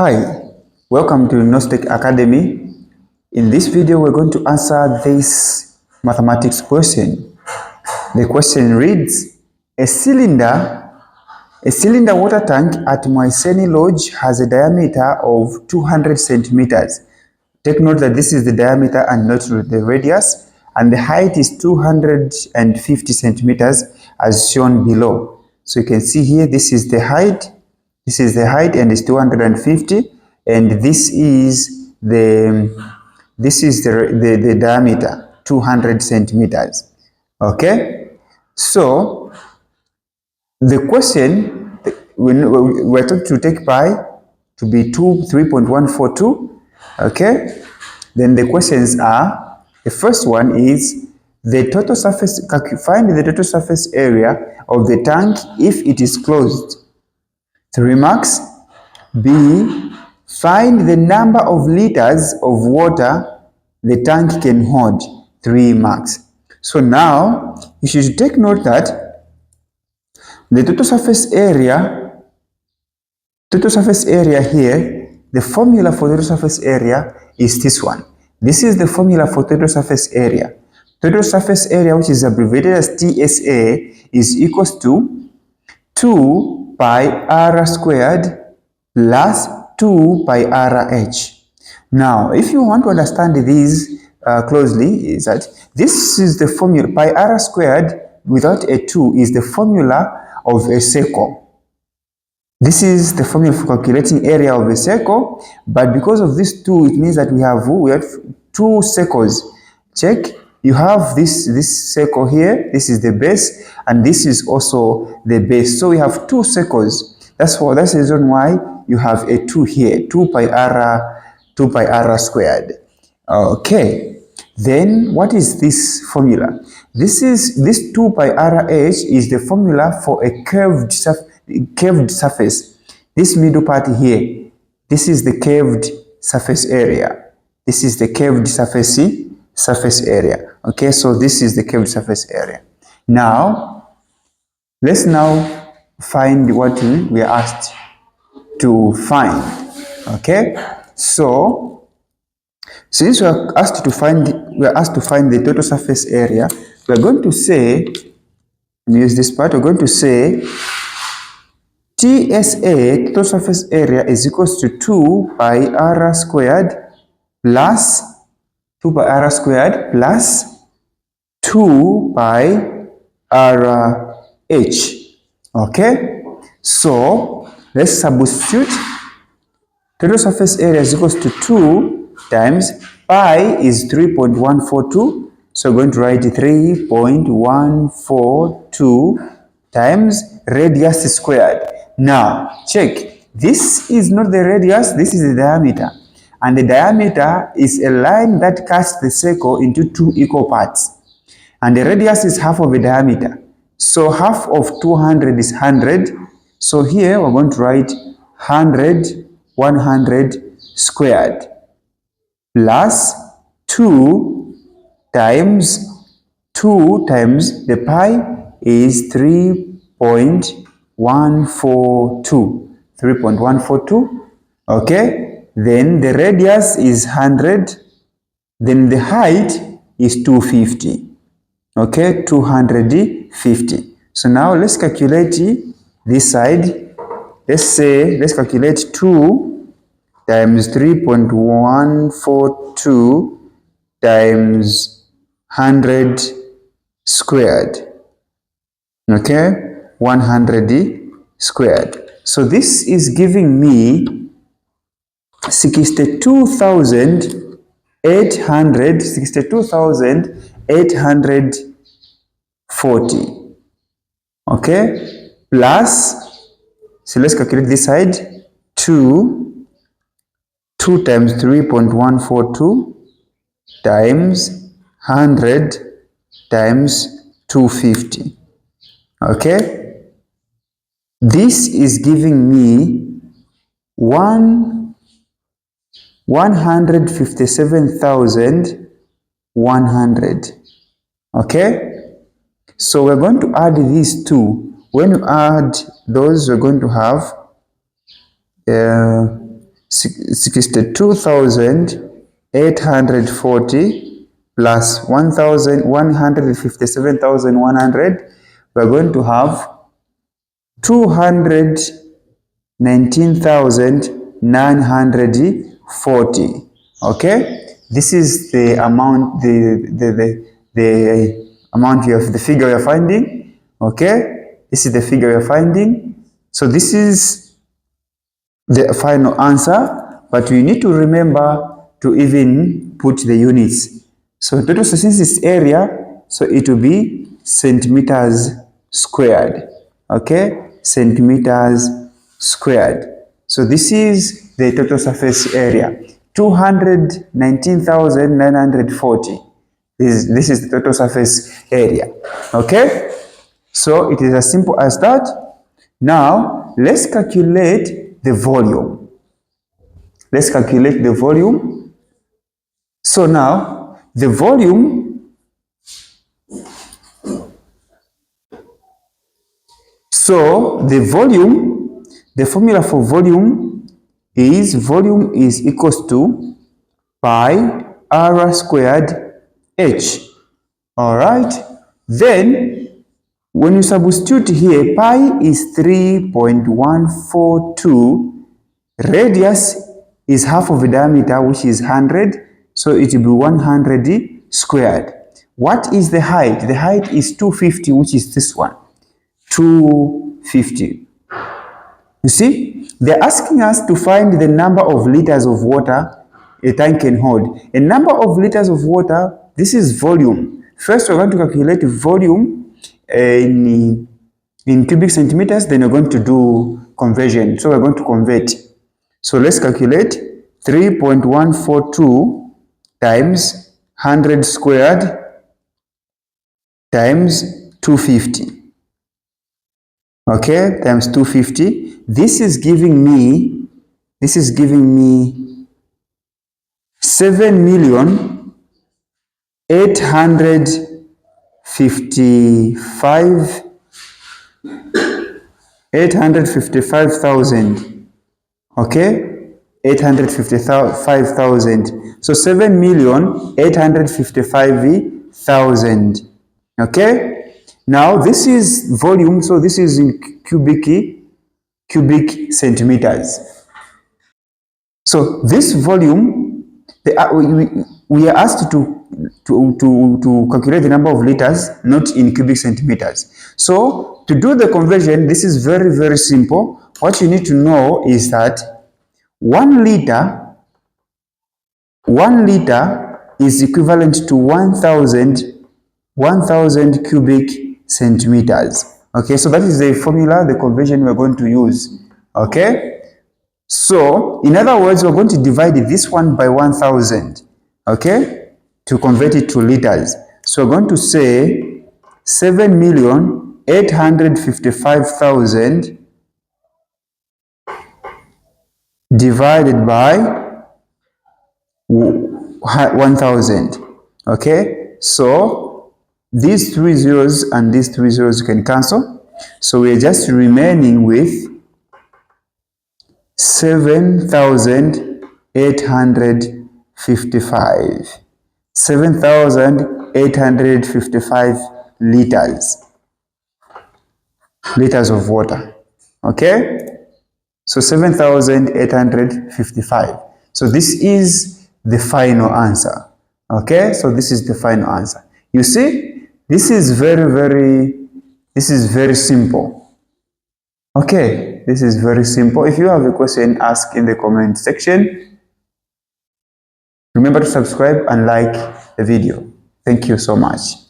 Hi, welcome to Gnostic Academy. In this video, we're going to answer this mathematics question. The question reads, a cylinder water tank at Moiseni Lodge has a diameter of 200 centimeters. Take note that this is the diameter and not the radius, and the height is 250 centimeters as shown below. So you can see here, this is the height, and it's 250, and this is the diameter, 200 centimeters. Okay, so the question, we're told to take pi to be 3.142. Okay, then the questions are, the first one is the total surface, find the total surface area of the tank if it is closed. 3 marks. B, find the number of liters of water the tank can hold. 3 marks. So now you should take note that the total surface area here, the formula for total surface area is this one. This is the formula for total surface area. Total surface area, which is abbreviated as TSA, is equals to 2 pi r squared plus 2 pi rh. Now, if you want to understand these closely, is that this is the formula. Pi r squared without a 2 is the formula of a circle. This is the formula for calculating area of a circle, but because of this 2, it means that we have 2 circles. Check, you have this circle here, this is the base, and this is also the base. So we have 2 circles. That's the reason why you have a 2 here, 2 pi r squared. Okay, then what is this formula? This 2 pi rh is the formula for a curved surface. This middle part here, this is the curved surface area. This is the curved surface area. Okay, so this is the curved surface area. Now, let's now find what we are asked to find. Okay, so since we are asked to find the total surface area, we are going to say, use this part, we're going to say TSA, total surface area, is equals to 2 pi r squared plus 2 pi rh. Okay, so let's substitute. Total surface area is equals to 2 times pi is 3.142. So we're going to write 3.142 times radius squared. Now, check. This is not the radius, this is the diameter. And the diameter is a line that cuts the circle into 2 equal parts. And the radius is half of the diameter. So half of 200 is 100. So here we're going to write 100 squared plus 2 times the pi is 3.142. Okay, then the radius is 100, then the height is 250. Okay, 250. So now let's calculate this side. Let's calculate 2 times 3.142 times 100 squared. Okay, 100 squared. So this is giving me 62,840. Okay, plus, so let's calculate this side. 2 times 3.142 times 100 times 250. Okay, this is giving me 157,100. Okay, so we're going to add these two. When you add those, we're going to have 62,840 plus 157,100, we're going to have 219,940. Okay, this is the amount, the amount of the figure you're finding. Okay, this is the figure you're finding. So this is the final answer, but we need to remember to even put the units. So total surface area, so it will be centimeters squared. Okay, centimeters squared. So this is the total surface area, 219,940. This is the total surface area. Okay, so it is as simple as that. Now let's calculate the volume. Let's calculate the volume. So now the volume, the formula for volume is equals to pi r squared h. All right, then when you substitute here, pi is 3.142, radius is half of the diameter, which is 100, so it will be 100 squared. What is the height? The height is 250, which is this one, 250. You see, they're asking us to find the number of liters of water a tank can hold. A number of liters of water, this is volume. First, we're going to calculate volume in cubic centimeters, then we're going to do conversion. So we're going to convert. So let's calculate 3.142 times 100 squared times 250. Okay, times 250. This is giving me 7,855,000. Okay, 855,000. So 7,855,000. Okay. Now this is volume, so this is in cubic centimeters. So this volume, we are asked to calculate the number of liters, not in cubic centimeters. So to do the conversion, this is very, very simple. What you need to know is that 1 liter is equivalent to 1,000 cubic centimeters. Okay, so that is the formula, the conversion we're going to use. Okay, so in other words, we're going to divide this one by 1,000. Okay, to convert it to liters. So we're going to say 7,855,000 divided by 1,000. Okay, so these 3 zeros and these 3 zeros can cancel. So we're just remaining with 7,855. 7,855 liters of water. Okay, so 7,855. So this is the final answer. Okay, so this is the final answer. You see, this is very simple. Okay, this is very simple. If you have a question, ask in the comment section. Remember to subscribe and like the video. Thank you so much.